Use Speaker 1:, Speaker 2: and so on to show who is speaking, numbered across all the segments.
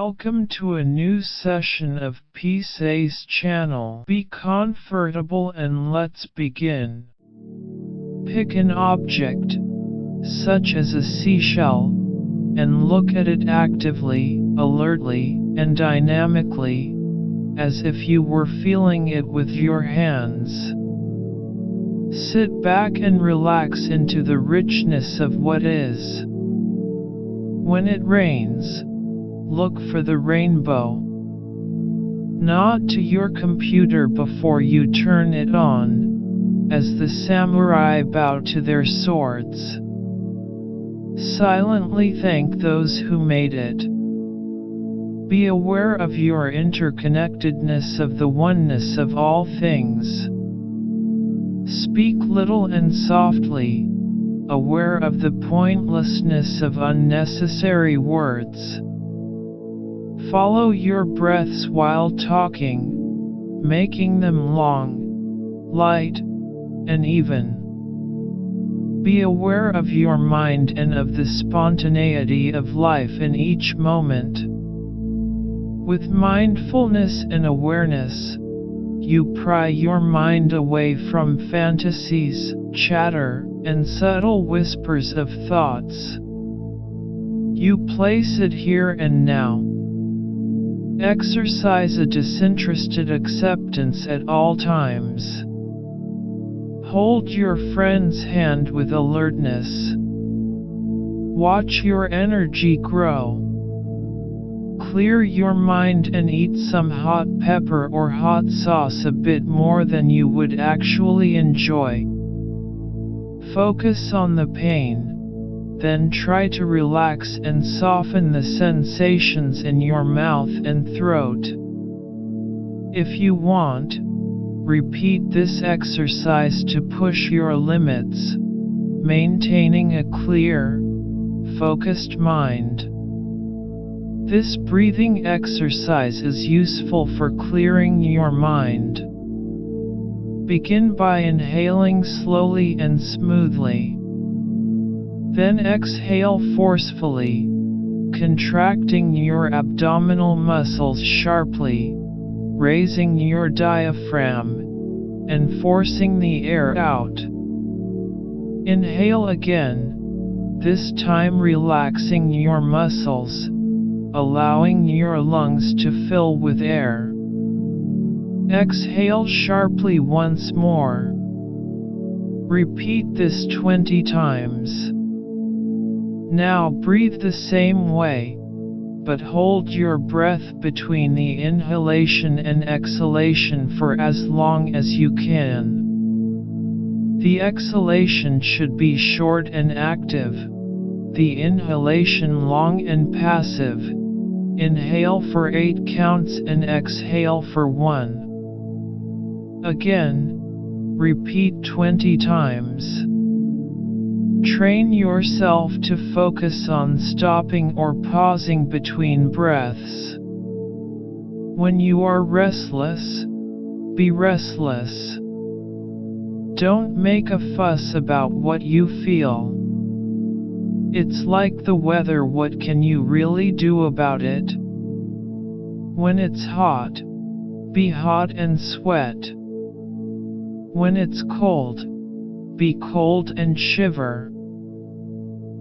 Speaker 1: Welcome to a new session of Peace Ace channel. Be comfortable and let's begin. Pick an object, such as a seashell, and look at it actively, alertly, and dynamically, as if you were feeling it with your hands. Sit back and relax into the richness of what is. When it rains, look for the rainbow. Nod to your computer before you turn it on, as the samurai bow to their swords. Silently thank those who made it. Be aware of your interconnectedness of the oneness of all things. Speak little and softly, aware of the pointlessness of unnecessary words. Follow your breaths while talking, making them long, light, and even. Be aware of your mind and of the spontaneity of life in each moment. With mindfulness and awareness, you pry your mind away from fantasies, chatter, and subtle whispers of thoughts. You place it here and now. Exercise a disinterested acceptance at all times. Hold your friend's hand with alertness. Watch your energy grow. Clear your mind and eat some hot pepper or hot sauce a bit more than you would actually enjoy. Focus on the pain, then try to relax and soften the sensations in your mouth and throat. If you want, repeat this exercise to push your limits, maintaining a clear, focused mind. This breathing exercise is useful for clearing your mind. Begin by inhaling slowly and smoothly. Then exhale forcefully, contracting your abdominal muscles sharply, raising your diaphragm, and forcing the air out. Inhale again, this time relaxing your muscles, allowing your lungs to fill with air. Exhale sharply once more. Repeat this 20 times. Now breathe the same way, but hold your breath between the inhalation and exhalation for as long as you can. The exhalation should be short and active, the inhalation long and passive. Inhale for 8 counts and exhale for 1. Again, repeat 20 times. Train yourself to focus on stopping or pausing between breaths. When you are restless, be restless. Don't make a fuss about what you feel. It's like the weather, what can you really do about it? When it's hot, be hot and sweat. When it's cold, be cold and shiver.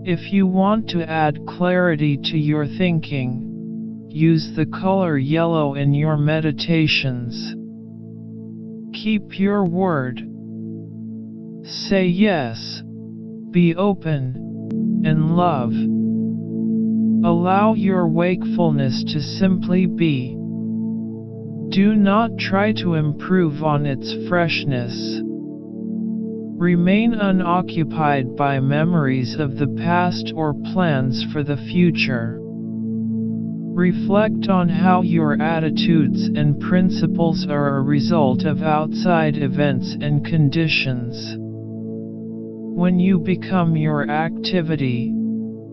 Speaker 1: If you want to add clarity to your thinking, use the color yellow in your meditations. Keep your word. Say yes. Be open. And love. Allow your wakefulness to simply be. Do not try to improve on its freshness. Remain unoccupied by memories of the past or plans for the future. Reflect on how your attitudes and principles are a result of outside events and conditions. When you become your activity,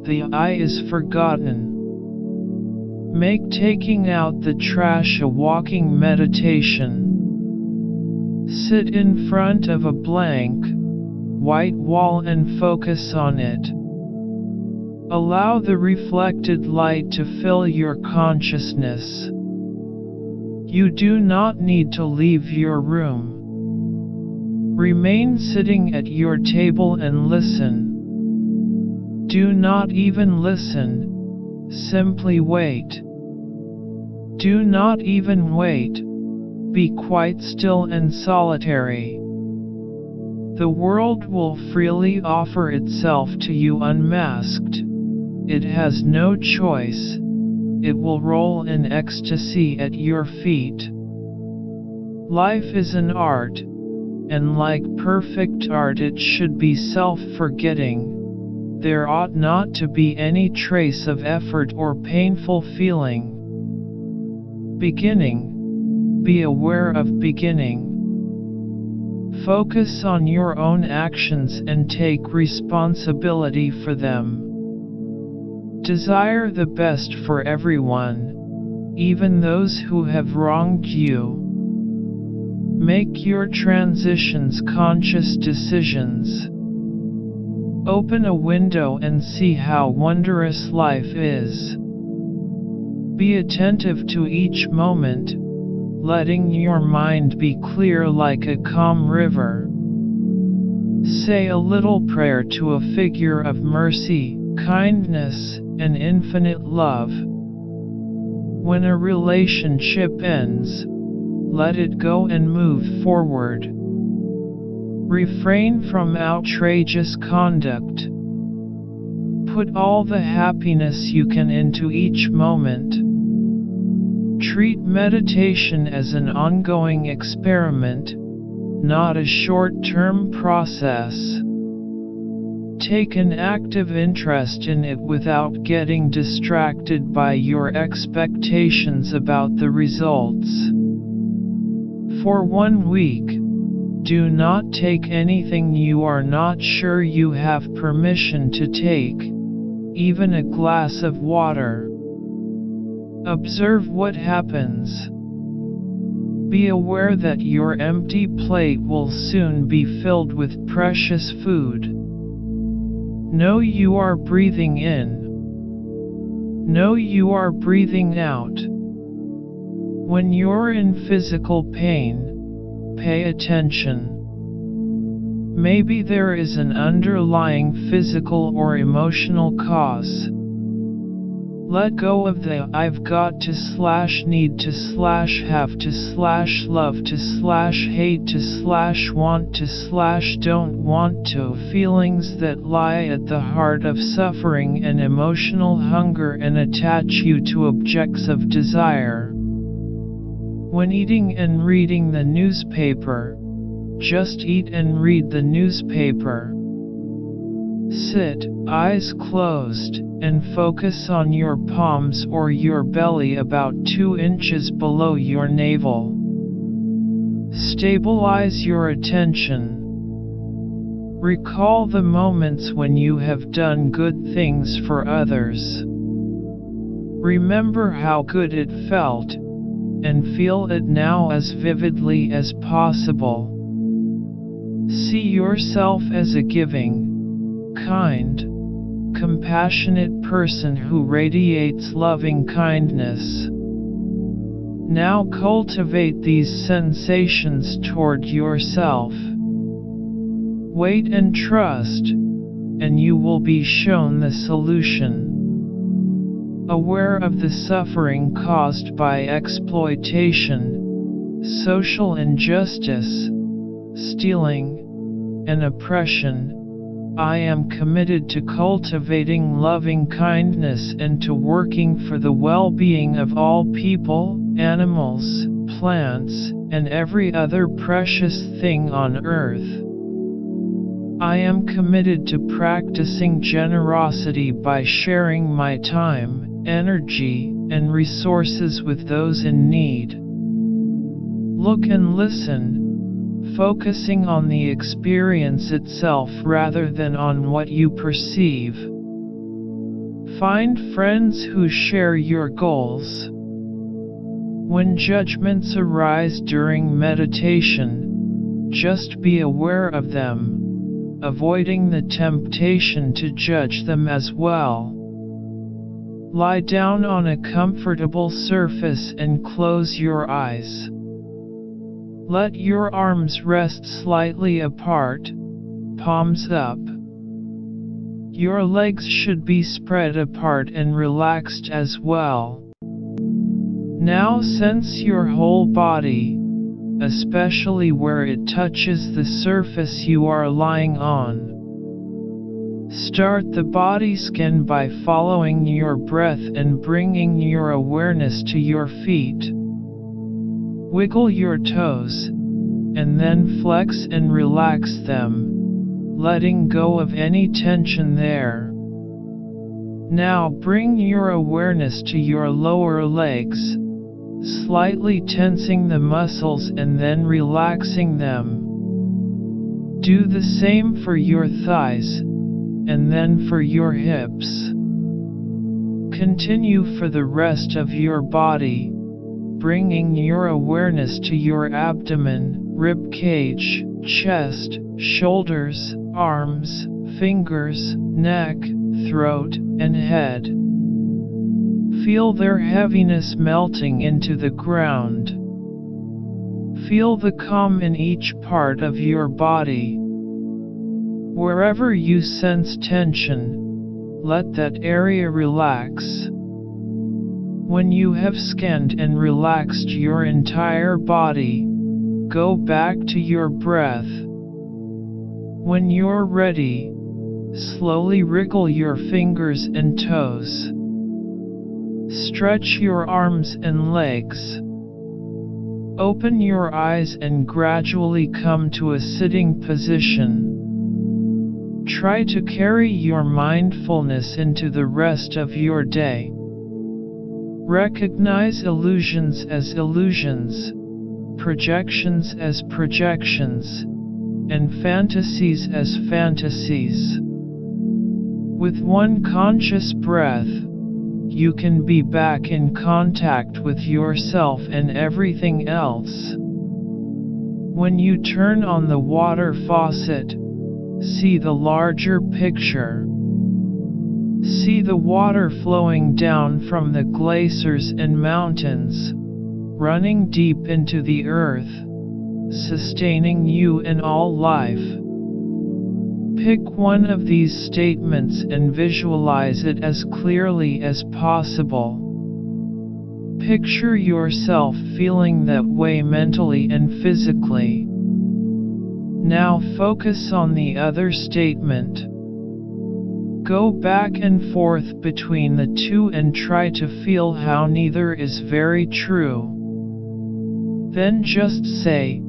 Speaker 1: the I is forgotten. Make taking out the trash a walking meditation. Sit in front of a blank, white wall and focus on it. Allow the reflected light to fill your consciousness. You do not need to leave your room. Remain sitting at your table and listen. Do not even listen, simply wait. Do not even wait, be quite still and solitary. The world will freely offer itself to you unmasked. It has no choice. It will roll in ecstasy at your feet. Life is an art, and like perfect art it should be self-forgetting. There ought not to be any trace of effort or painful feeling. Beginning. Be aware of beginning. Focus on your own actions and take responsibility for them. Desire the best for everyone, even those who have wronged you. Make your transitions conscious decisions. Open a window and see how wondrous life is. Be attentive to each moment, letting your mind be clear like a calm river. Say a little prayer to a figure of mercy, kindness, and infinite love. When a relationship ends, let it go and move forward. Refrain from outrageous conduct. Put all the happiness you can into each moment. Treat meditation as an ongoing experiment, not a short-term process. Take an active interest in it without getting distracted by your expectations about the results. For 1 week, do not take anything you are not sure you have permission to take, even a glass of water. Observe what happens. Be aware that your empty plate will soon be filled with precious food. Know you are breathing in. Know you are breathing out. When you're in physical pain, pay attention. Maybe there is an underlying physical or emotional cause. Let go of the I've got to / need to / have to / love to / hate to / want to / don't want to feelings that lie at the heart of suffering and emotional hunger and attach you to objects of desire. When eating and reading the newspaper, just eat and read the newspaper. Sit, eyes closed, and focus on your palms or your belly about 2 inches below your navel. Stabilize your attention. Recall the moments when you have done good things for others. Remember how good it felt, and feel it now as vividly as possible. See yourself as a giving, kind, compassionate person who radiates loving kindness. Now cultivate these sensations toward yourself. Wait and trust, and you will be shown the solution. Aware of the suffering caused by exploitation, social injustice, stealing, and oppression, I am committed to cultivating loving kindness and to working for the well-being of all people, animals, plants, and every other precious thing on earth. I am committed to practicing generosity by sharing my time, energy, and resources with those in need. Look and listen, focusing on the experience itself rather than on what you perceive. Find friends who share your goals. When judgments arise during meditation, just be aware of them, avoiding the temptation to judge them as well. Lie down on a comfortable surface and close your eyes. Let your arms rest slightly apart, palms up. Your legs should be spread apart and relaxed as well. Now sense your whole body, especially where it touches the surface you are lying on. Start the body scan by following your breath and bringing your awareness to your feet. Wiggle your toes, and then flex and relax them, letting go of any tension there. Now bring your awareness to your lower legs, slightly tensing the muscles and then relaxing them. Do the same for your thighs, and then for your hips. Continue for the rest of your body, bringing your awareness to your abdomen, rib cage, chest, shoulders, arms, fingers, neck, throat, and head. Feel their heaviness melting into the ground. Feel the calm in each part of your body. Wherever you sense tension, let that area relax. When you have scanned and relaxed your entire body, go back to your breath. When you're ready, slowly wriggle your fingers and toes. Stretch your arms and legs. Open your eyes and gradually come to a sitting position. Try to carry your mindfulness into the rest of your day. Recognize illusions as illusions, projections as projections, and fantasies as fantasies. With one conscious breath, you can be back in contact with yourself and everything else. When you turn on the water faucet, see the larger picture. See the water flowing down from the glaciers and mountains, running deep into the earth, sustaining you and all life. Pick one of these statements and visualize it as clearly as possible. Picture yourself feeling that way mentally and physically. Now focus on the other statement. Go back and forth between the two and try to feel how neither is very true. Then just say,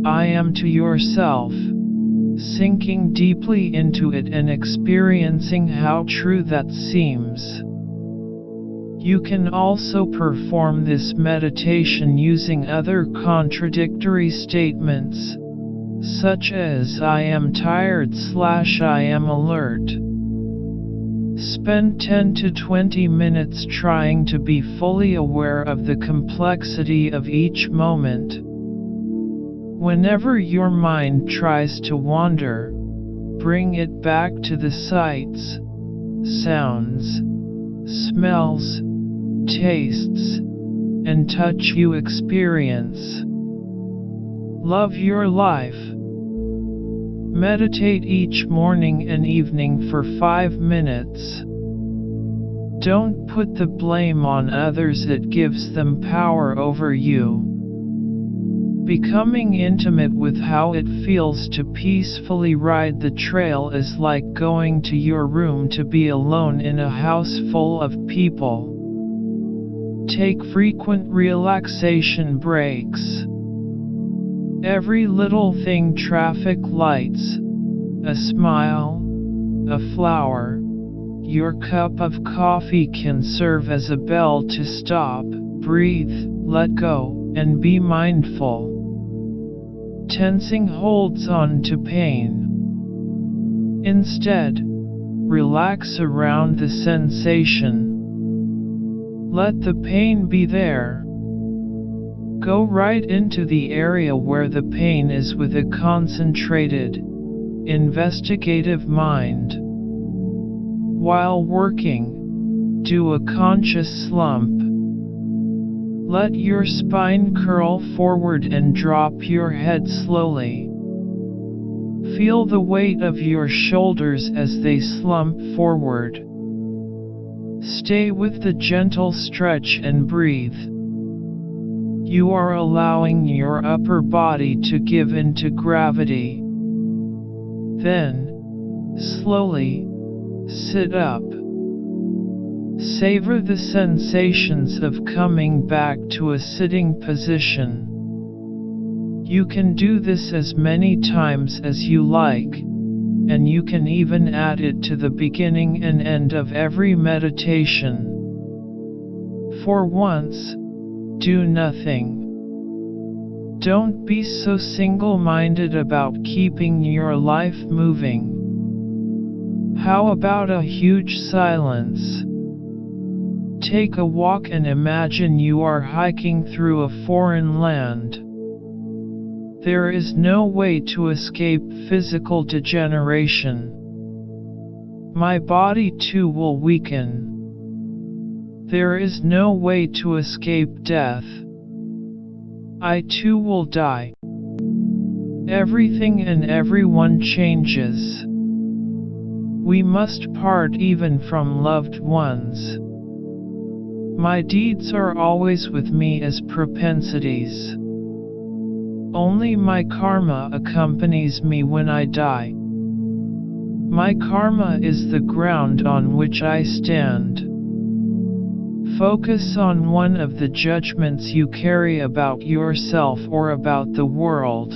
Speaker 1: I am to yourself, sinking deeply into it and experiencing how true that seems. You can also perform this meditation using other contradictory statements, such as I am tired/I am alert. Spend 10 to 20 minutes trying to be fully aware of the complexity of each moment. Whenever your mind tries to wander, bring it back to the sights, sounds, smells, tastes, and touch you experience. Love your life. Meditate each morning and evening for 5 minutes. Don't put the blame on others, it gives them power over you. Becoming intimate with how it feels to peacefully ride the trail is like going to your room to be alone in a house full of people. Take frequent relaxation breaks. Every little thing, traffic lights, a smile, a flower, your cup of coffee can serve as a bell to stop, breathe, let go, and be mindful. Tensing holds on to pain. Instead, relax around the sensation. Let the pain be there. Go right into the area where the pain is with a concentrated, investigative mind. While working, do a conscious slump. Let your spine curl forward and drop your head slowly. Feel the weight of your shoulders as they slump forward. Stay with the gentle stretch and breathe. You are allowing your upper body to give into gravity. Then, slowly, sit up. Savor the sensations of coming back to a sitting position. You can do this as many times as you like, and you can even add it to the beginning and end of every meditation. For once, do nothing. Don't be so single-minded about keeping your life moving. How about a huge silence? Take a walk and imagine you are hiking through a foreign land. There is no way to escape physical degeneration. My body too will weaken. There is no way to escape death. I too will die. Everything and everyone changes. We must part even from loved ones. My deeds are always with me as propensities. Only my karma accompanies me when I die. My karma is the ground on which I stand. Focus on one of the judgments you carry about yourself or about the world.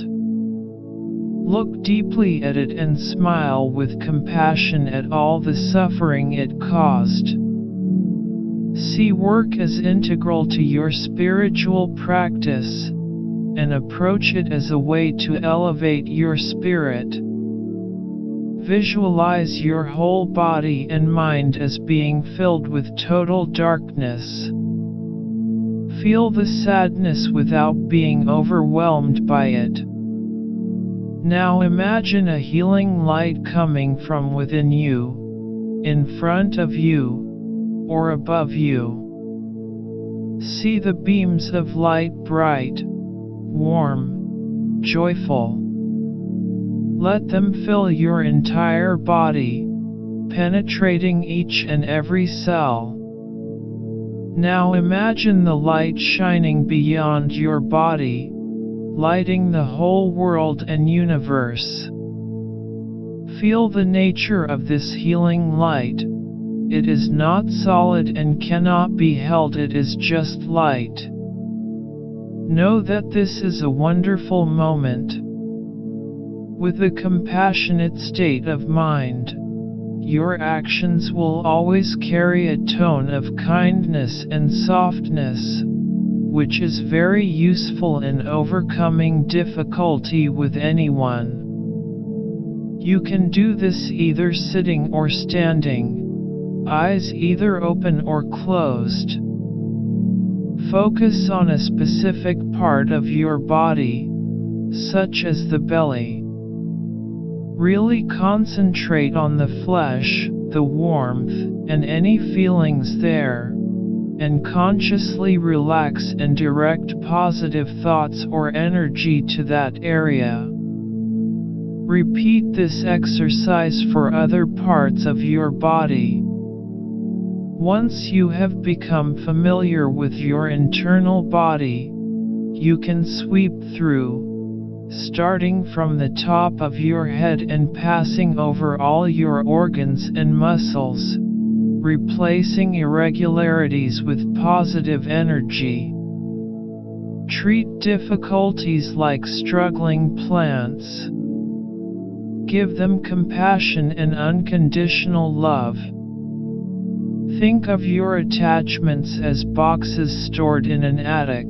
Speaker 1: Look deeply at it and smile with compassion at all the suffering it caused. See work as integral to your spiritual practice, and approach it as a way to elevate your spirit. Visualize your whole body and mind as being filled with total darkness. Feel the sadness without being overwhelmed by it. Now imagine a healing light coming from within you, in front of you, or above you. See the beams of light bright, warm, joyful. Let them fill your entire body, penetrating each and every cell. Now imagine the light shining beyond your body, lighting the whole world and universe. Feel the nature of this healing light. It is not solid and cannot be held, it is just light. Know that this is a wonderful moment. With a compassionate state of mind, your actions will always carry a tone of kindness and softness, which is very useful in overcoming difficulty with anyone. You can do this either sitting or standing, eyes either open or closed. Focus on a specific part of your body, such as the belly. Really concentrate on the flesh, the warmth, and any feelings there, and consciously relax and direct positive thoughts or energy to that area. Repeat this exercise for other parts of your body. Once you have become familiar with your internal body, you can sweep through, starting from the top of your head and passing over all your organs and muscles, replacing irregularities with positive energy. Treat difficulties like struggling plants. Give them compassion and unconditional love. Think of your attachments as boxes stored in an attic.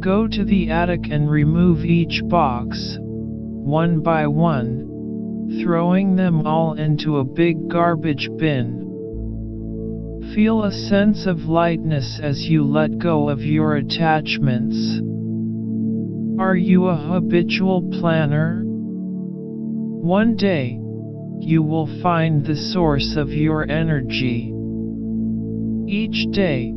Speaker 1: Go to the attic and remove each box, one by one, throwing them all into a big garbage bin. Feel a sense of lightness as you let go of your attachments. Are you a habitual planner? One day, you will find the source of your energy, Each day,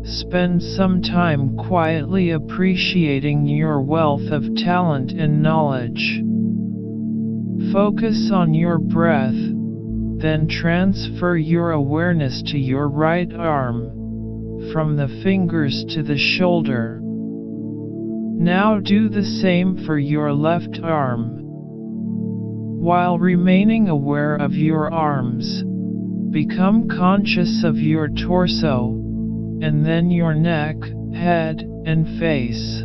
Speaker 1: spend some time quietly appreciating your wealth of talent and knowledge. Focus on your breath, then transfer your awareness to your right arm, from the fingers to the shoulder. Now do the same for your left arm. While remaining aware of your arms, become conscious of your torso, and then your neck, head, and face.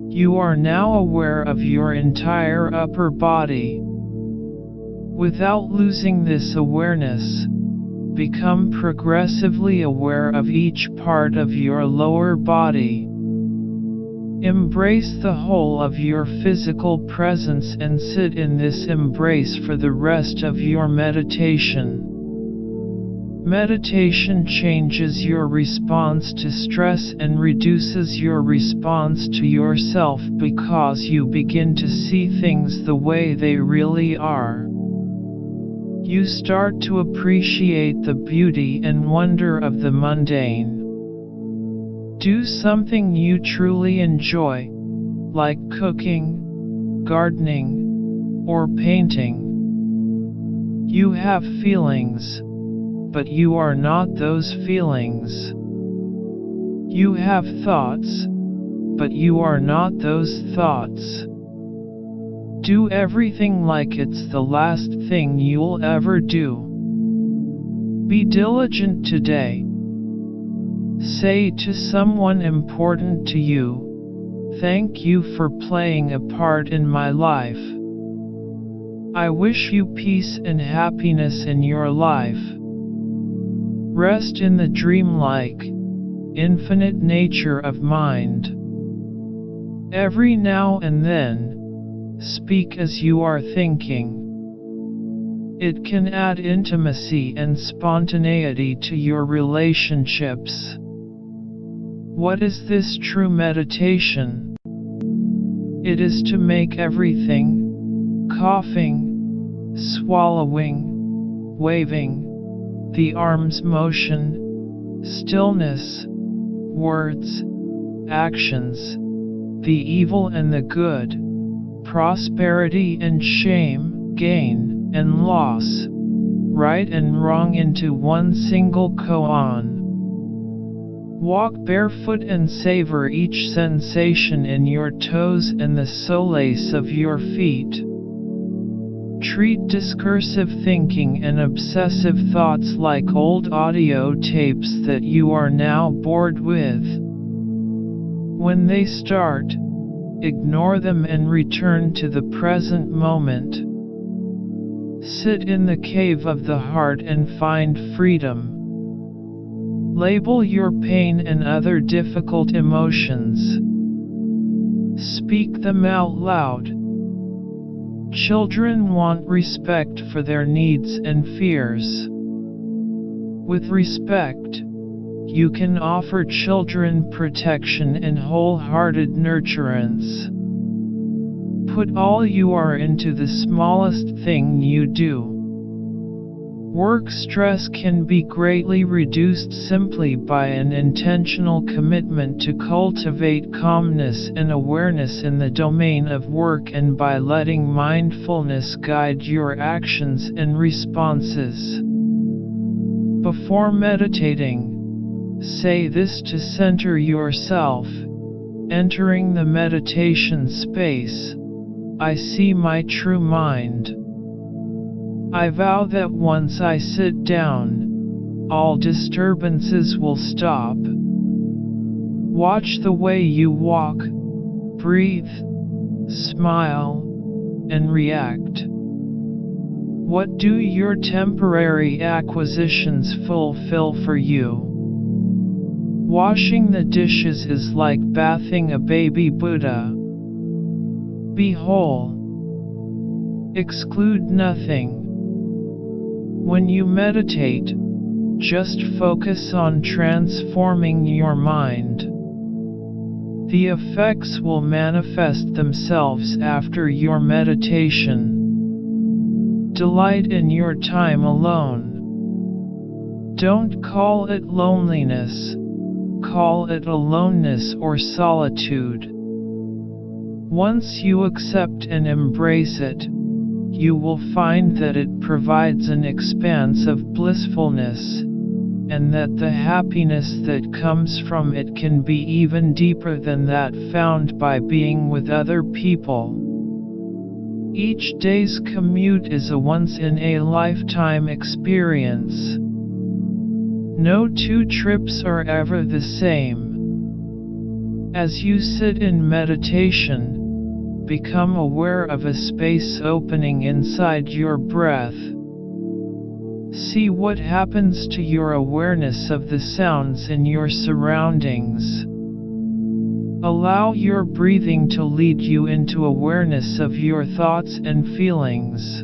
Speaker 1: You are now aware of your entire upper body. Without losing this awareness, become progressively aware of each part of your lower body. Embrace the whole of your physical presence and sit in this embrace for the rest of your meditation. Meditation changes your response to stress and reduces your response to yourself because you begin to see things the way they really are. You start to appreciate the beauty and wonder of the mundane. Do something you truly enjoy, like cooking, gardening, or painting. You have feelings, but you are not those feelings. You have thoughts, but you are not those thoughts. Do everything like it's the last thing you'll ever do. Be diligent today. Say to someone important to you, "Thank you for playing a part in my life. I wish you peace and happiness in your life." Rest in the dreamlike, infinite nature of mind. Every now and then, speak as you are thinking. It can add intimacy and spontaneity to your relationships. What is this true meditation? It is to make everything, coughing, swallowing, waving, the arms motion, stillness, words, actions, the evil and the good, prosperity and shame, gain and loss, right and wrong into one single koan. Walk barefoot and savor each sensation in your toes and the soles of your feet. Treat discursive thinking and obsessive thoughts like old audio tapes that you are now bored with. When they start, ignore them and return to the present moment. Sit in the cave of the heart and find freedom. Label your pain and other difficult emotions. Speak them out loud. Children want respect for their needs and fears. With respect, you can offer children protection and wholehearted nurturance. Put all you are into the smallest thing you do. Work stress can be greatly reduced simply by an intentional commitment to cultivate calmness and awareness in the domain of work and by letting mindfulness guide your actions and responses. Before meditating, say this to center yourself, entering the meditation space: I see my true mind. I vow that once I sit down, all disturbances will stop. Watch the way you walk, breathe, smile, and react. What do your temporary acquisitions fulfill for you? Washing the dishes is like bathing a baby Buddha. Be whole. Exclude nothing. When you meditate, just focus on transforming your mind. The effects will manifest themselves after your meditation. Delight in your time alone. Don't call it loneliness, call it aloneness or solitude. Once you accept and embrace it, you will find that it provides an expanse of blissfulness, and that the happiness that comes from it can be even deeper than that found by being with other people. Each day's commute is a once-in-a-lifetime experience. No two trips are ever the same. As you sit in meditation, become aware of a space opening inside your breath. See what happens to your awareness of the sounds in your surroundings. Allow your breathing to lead you into awareness of your thoughts and feelings.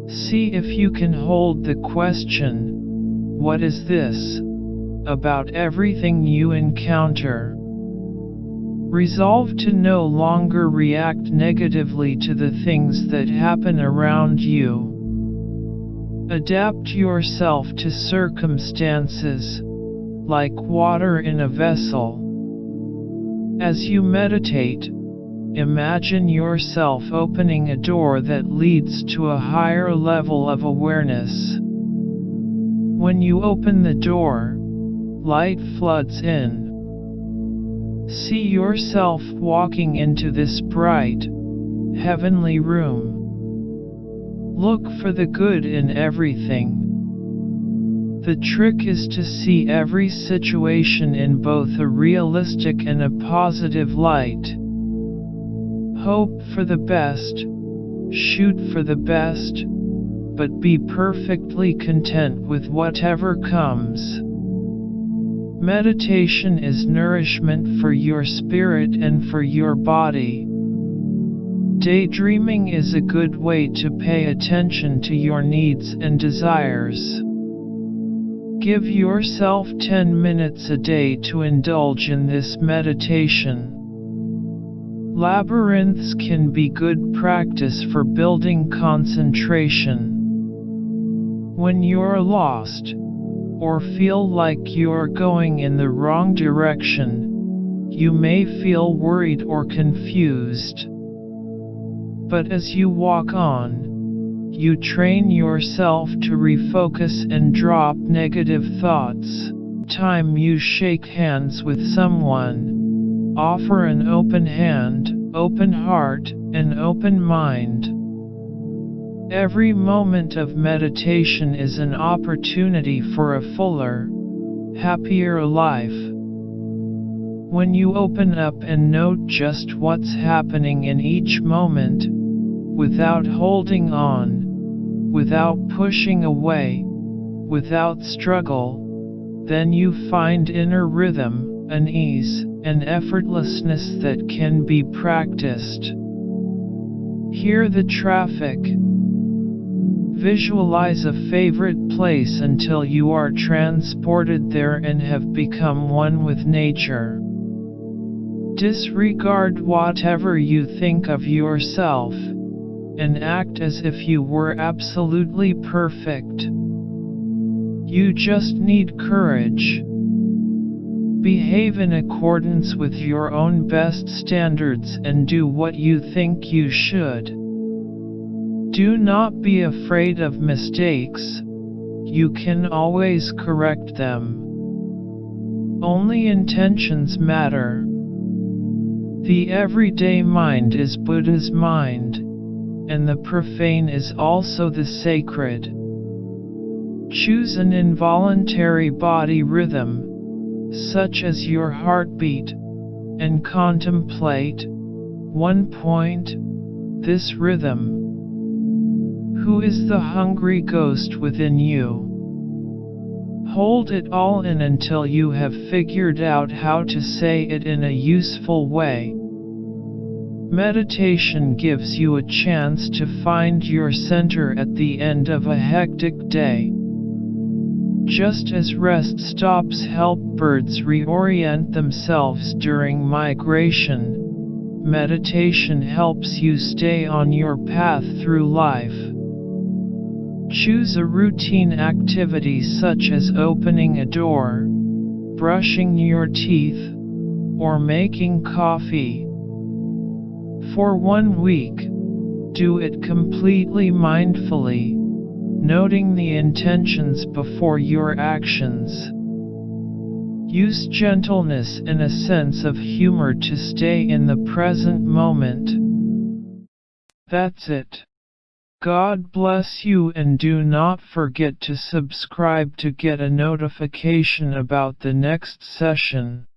Speaker 1: See if you can hold the question, "What is this?" about everything you encounter. Resolve to no longer react negatively to the things that happen around you. Adapt yourself to circumstances, like water in a vessel. As you meditate, imagine yourself opening a door that leads to a higher level of awareness. When you open the door, light floods in. See yourself walking into this bright, heavenly room. Look for the good in everything. The trick is to see every situation in both a realistic and a positive light. Hope for the best, shoot for the best, but be perfectly content with whatever comes. Meditation is nourishment for your spirit and for your body. Daydreaming is a good way to pay attention to your needs and desires. Give yourself 10 minutes a day to indulge in this meditation. Labyrinths can be good practice for building concentration. When you're lost, or feel like you're going in the wrong direction, you may feel worried or confused. But as you walk on, you train yourself to refocus and drop negative thoughts. Time you shake hands with someone, offer an open hand, open heart, and open mind. Every moment of meditation is an opportunity for a fuller, happier life. When you open up and note just what's happening in each moment, without holding on, without pushing away, without struggle, then you find inner rhythm, an ease, and effortlessness that can be practiced. Hear the traffic. Visualize a favorite place until you are transported there and have become one with nature. Disregard whatever you think of yourself, and act as if you were absolutely perfect. You just need courage. Behave in accordance with your own best standards and do what you think you should. Do not be afraid of mistakes. You can always correct them. Only intentions matter. The everyday mind is Buddha's mind, and the profane is also the sacred. Choose an involuntary body rhythm, such as your heartbeat, and contemplate, one point, this rhythm. Who is the hungry ghost within you? Hold it all in until you have figured out how to say it in a useful way. Meditation gives you a chance to find your center at the end of a hectic day. Just as rest stops help birds reorient themselves during migration, meditation helps you stay on your path through life. Choose a routine activity such as opening a door, brushing your teeth, or making coffee. For 1 week, do it completely mindfully, noting the intentions before your actions. Use gentleness and a sense of humor to stay in the present moment. That's it. God bless you, and do not forget to subscribe to get a notification about the next session.